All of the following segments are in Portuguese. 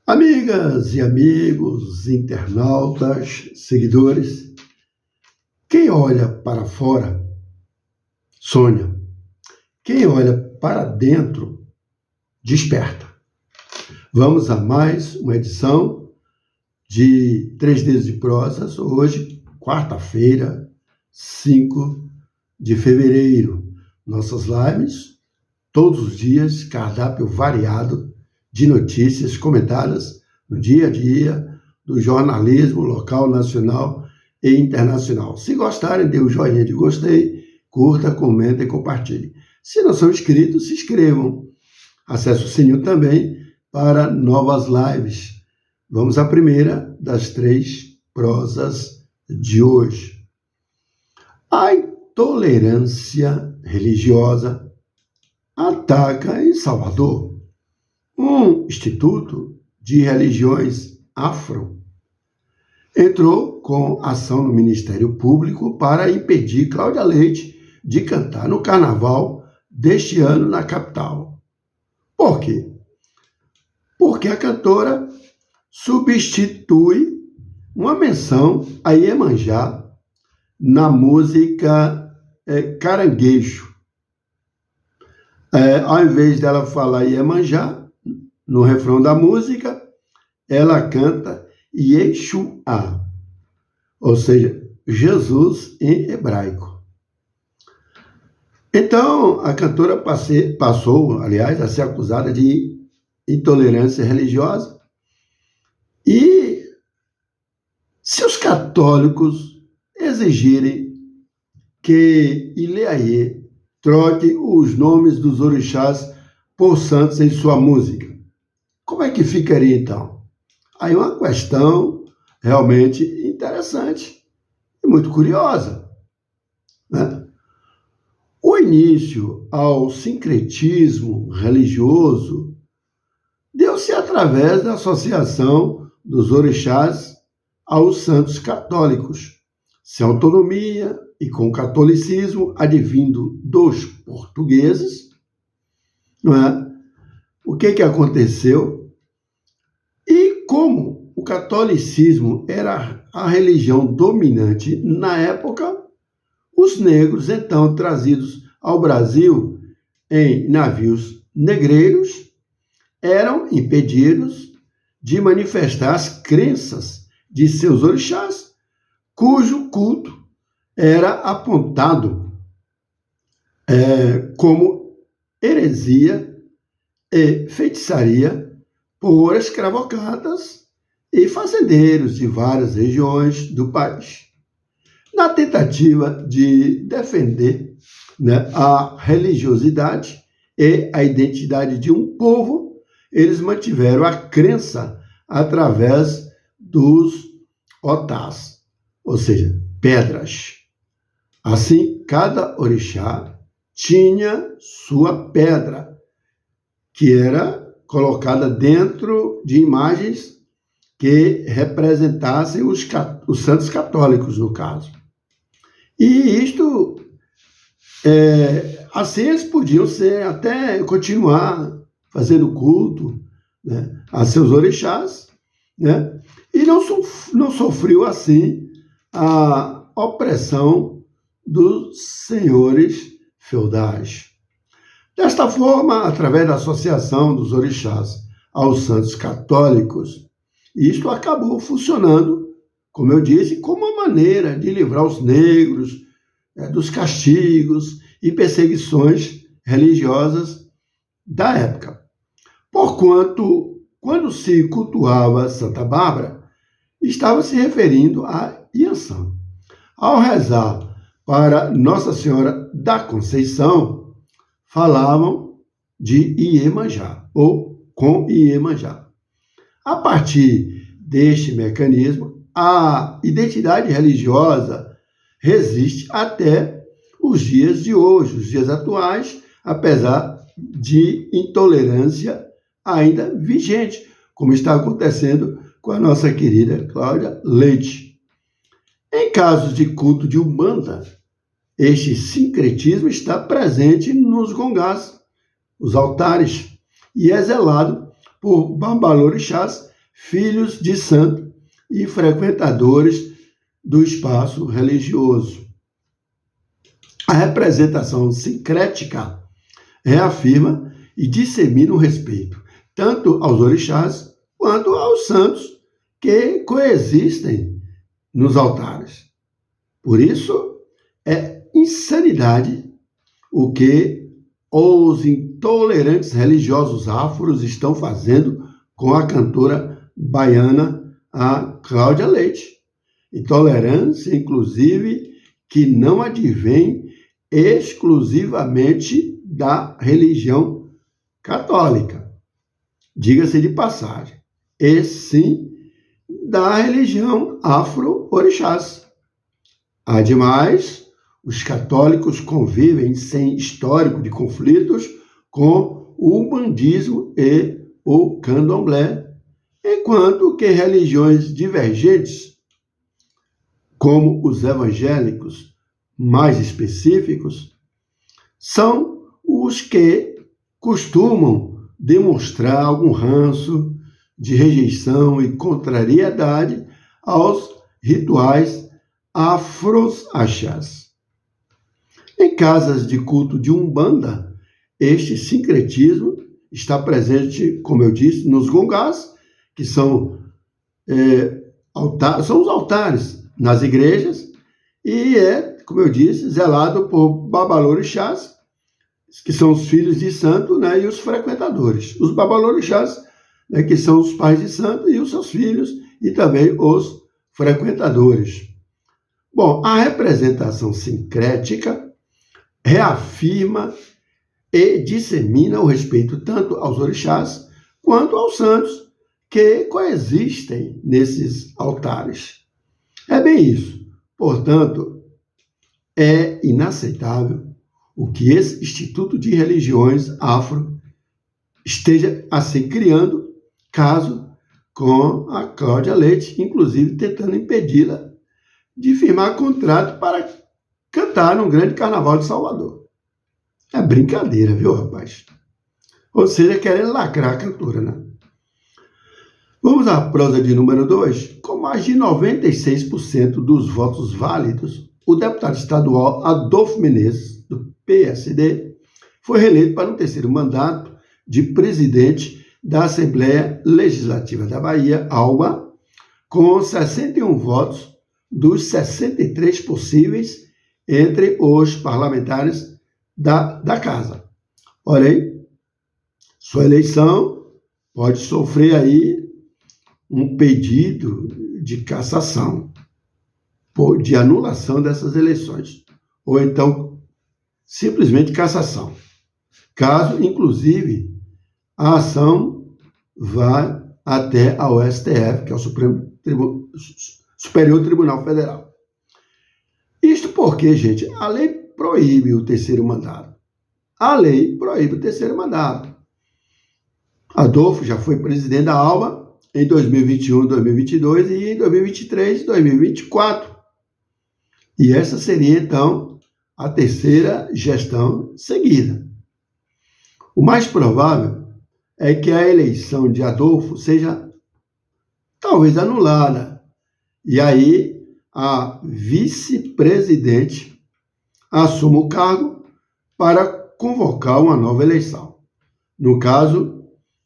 Amigas e amigos, internautas, seguidores, quem olha para fora sonha, quem olha para dentro desperta. Vamos a mais uma edição de 3 Dedos de Prosas, hoje, quarta-feira, 5 de fevereiro. Nossas lives, todos os dias, cardápio variado de notícias comentadas no dia a dia do jornalismo local, nacional e internacional. Se gostarem, dê o joinha de gostei, curta, comenta e compartilhe. Se não são inscritos, se inscrevam. Acesse o sininho também para novas lives. Vamos à primeira das 3 prosas de hoje. A intolerância religiosa ataca em Salvador. Um instituto de religiões afro entrou com ação no Ministério Público para impedir Cláudia Leite de cantar no carnaval deste ano na capital. Por quê? Porque a cantora substitui uma menção a Iemanjá na música Caranguejo. Ao invés dela falar Iemanjá, no refrão da música, ela canta Yeshua, ou seja, Jesus em hebraico. Então, a cantora passou, aliás, a ser acusada de intolerância religiosa. E se os católicos exigirem que Ileaie troque os nomes dos orixás por santos em sua música, como é que ficaria então? Aí uma questão realmente interessante e muito curiosa, né? O início ao sincretismo religioso deu-se através da associação dos orixás aos santos católicos, sem autonomia e com catolicismo advindo dos portugueses, não é? O que aconteceu? E como o catolicismo era a religião dominante na época, os negros, então trazidos ao Brasil em navios negreiros, eram impedidos de manifestar as crenças de seus orixás, cujo culto era apontado como heresia e feitiçaria por escravocratas e fazendeiros de várias regiões do país. Na tentativa de defender, a religiosidade e a identidade de um povo, eles mantiveram a crença através dos otás, ou seja, pedras. Assim, cada orixá tinha sua pedra, que era colocada dentro de imagens que representassem os santos católicos, no caso. E isto, assim eles podiam até continuar fazendo culto, né, a seus orixás, né, e não sofreu assim a opressão dos senhores feudais. Desta forma, através da associação dos orixás aos santos católicos, isto acabou funcionando, como eu disse, como uma maneira de livrar os negros dos castigos e perseguições religiosas da época. Porquanto, quando se cultuava Santa Bárbara, estava se referindo a Iansã. Ao rezar para Nossa Senhora da Conceição, falavam de Iemanjá, ou com Iemanjá. A partir deste mecanismo, a identidade religiosa resiste até os dias de hoje, os dias atuais, apesar de intolerância ainda vigente, como está acontecendo com a nossa querida Cláudia Leite. Em casos de culto de Umbanda, este sincretismo está presente nos gongás, os altares, e é zelado por babalorixás filhos de santo e frequentadores do espaço religioso. A representação sincrética reafirma e dissemina o respeito tanto aos orixás quanto aos santos que coexistem nos altares. Por isso, é insanidade o que os intolerantes religiosos afros estão fazendo com a cantora baiana, a Cláudia Leite. Intolerância, inclusive, que não advém exclusivamente da religião católica, diga-se de passagem, e sim da religião afro-orixás. Ademais, os católicos convivem sem histórico de conflitos com o umbandismo e o candomblé, enquanto que religiões divergentes, como os evangélicos mais específicos, são os que costumam demonstrar algum ranço de rejeição e contrariedade aos rituais afro-axás. Em casas de culto de Umbanda, este sincretismo está presente, como eu disse, nos gongás, que são os altares nas igrejas, e como eu disse, zelado por babalorixás, que são os filhos de santo, né, e os frequentadores. Os babalorixás, né, que são os pais de santo, e os seus filhos, e também os frequentadores. Bom, a representação sincrética reafirma e dissemina o respeito tanto aos orixás quanto aos santos que coexistem nesses altares. É bem isso. Portanto, é inaceitável o que esse Instituto de Religiões Afro esteja assim criando caso com a Cláudia Leite, inclusive tentando impedi-la de firmar contrato para cantar no grande carnaval de Salvador. É brincadeira, viu, rapaz? Ou seja, querendo lacrar a cantora, né? Vamos à prosa de número 2. Com mais de 96% dos votos válidos, o deputado estadual Adolfo Menezes, do PSD, foi reeleito para um terceiro mandato de presidente da Assembleia Legislativa da Bahia, ALBA, com 61 votos dos 63 possíveis entre os parlamentares da casa. Porém, sua eleição pode sofrer aí um pedido de cassação, de anulação dessas eleições, ou então simplesmente cassação. Caso, inclusive, a ação vá até ao STF, que é o Superior Tribunal Federal. Isto porque, gente, a lei proíbe o terceiro mandato. A lei proíbe o terceiro mandato. Adolfo já foi presidente da ALBA em 2021, 2022 e em 2023 e 2024. E essa seria, então, a terceira gestão seguida. O mais provável é que a eleição de Adolfo seja talvez anulada. E aí a vice-presidente assuma o cargo para convocar uma nova eleição. No caso,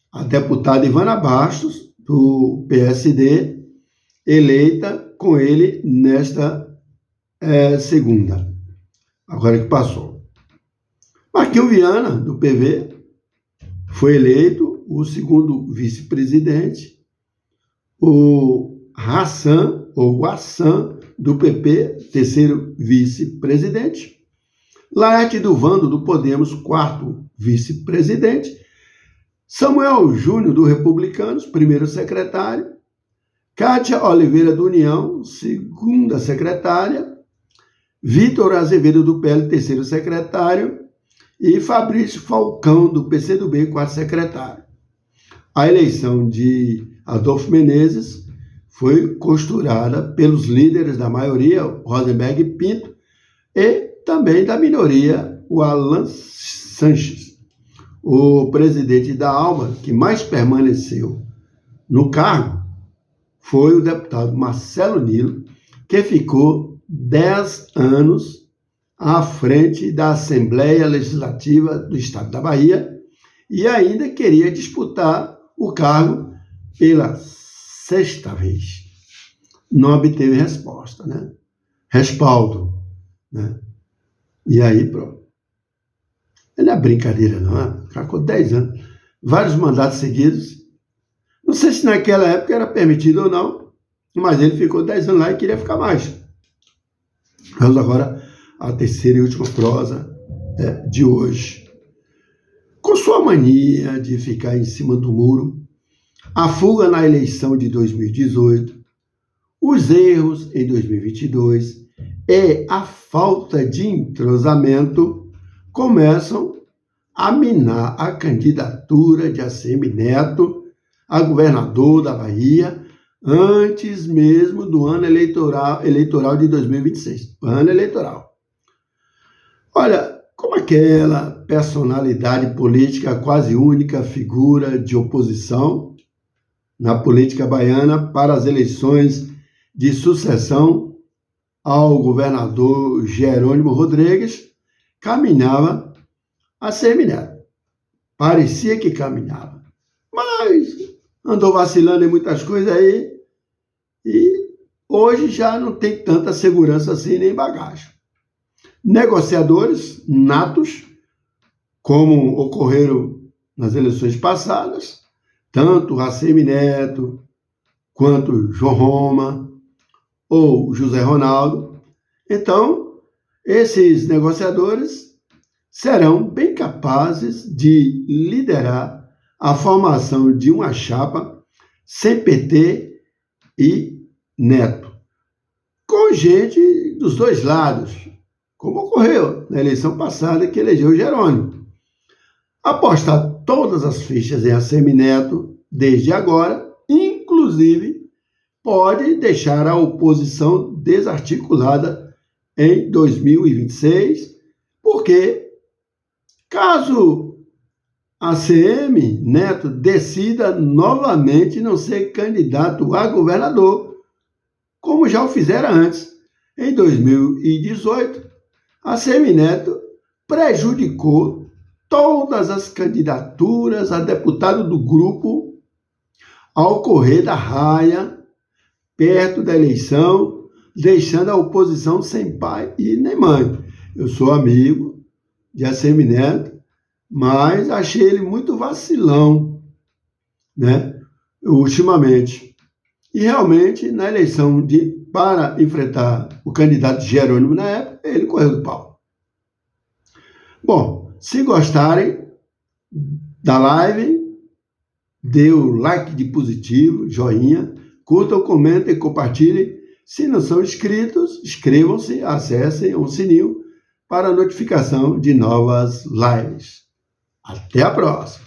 a deputada Ivana Bastos, do PSD, eleita com ele nesta segunda, agora que passou. Marquinhos Viana, do PV, foi eleito o segundo vice-presidente. O Hassan, ou Hassan, do PP, terceiro vice-presidente. Laerte Duvando, do Podemos, quarto vice-presidente. Samuel Júnior, do Republicanos, primeiro secretário. Kátia Oliveira, do União, segunda secretária. Vitor Azevedo, do PL, terceiro secretário. E Fabrício Falcão, do PCdoB, quarto secretário. A eleição de Adolfo Menezes foi costurada pelos líderes da maioria, Rosenberg e Pinto, e também da minoria, o Alan Sanches. O presidente da ALBA, que mais permaneceu no cargo, foi o deputado Marcelo Nilo, que ficou 10 anos à frente da Assembleia Legislativa do Estado da Bahia e ainda queria disputar o cargo pela 6ª vez. Não obteve resposta, né? Respaldo, né? E aí, pronto. Não é brincadeira, não. O cara ficou 10 anos, vários mandatos seguidos. Não sei se naquela época era permitido ou não, mas ele ficou 10 anos lá e queria ficar mais. Vamos agora à terceira e última prosa de hoje. Com sua mania de ficar em cima do muro, a fuga na eleição de 2018, os erros em 2022 e a falta de entrosamento começam a minar a candidatura de ACM Neto a governador da Bahia antes mesmo do ano eleitoral de 2026, ano eleitoral. Olha, como aquela personalidade política quase única figura de oposição na política baiana para as eleições de sucessão ao governador Jerônimo Rodrigues, caminhava ACM Neto. Parecia que caminhava, mas andou vacilando em muitas coisas aí e hoje já não tem tanta segurança assim nem bagagem. Negociadores natos, como ocorreram nas eleições passadas, tanto ACM Neto quanto João Roma ou José Ronaldo. Então, esses negociadores serão bem capazes de liderar a formação de uma chapa sem PT e Neto, com gente dos dois lados, como ocorreu na eleição passada que elegeu Jerônimo. Apostar todas as fichas em ACM Neto desde agora, inclusive, pode deixar a oposição desarticulada em 2026, porque caso ACM Neto decida novamente não ser candidato a governador, como já o fizera antes, em 2018, ACM Neto prejudicou todas as candidaturas a deputado do grupo ao correr da raia, perto da eleição, deixando a oposição sem pai e nem mãe. Eu sou amigo de ACM Neto, mas achei ele muito vacilão, né, ultimamente. E realmente, na eleição para enfrentar o candidato Jerônimo na época, ele correu do pau. Bom, se gostarem da live, dê o like de positivo, joinha, curtam, comentem, compartilhem. Se não são inscritos, inscrevam-se, acessem o sininho para a notificação de novas lives. Até a próxima!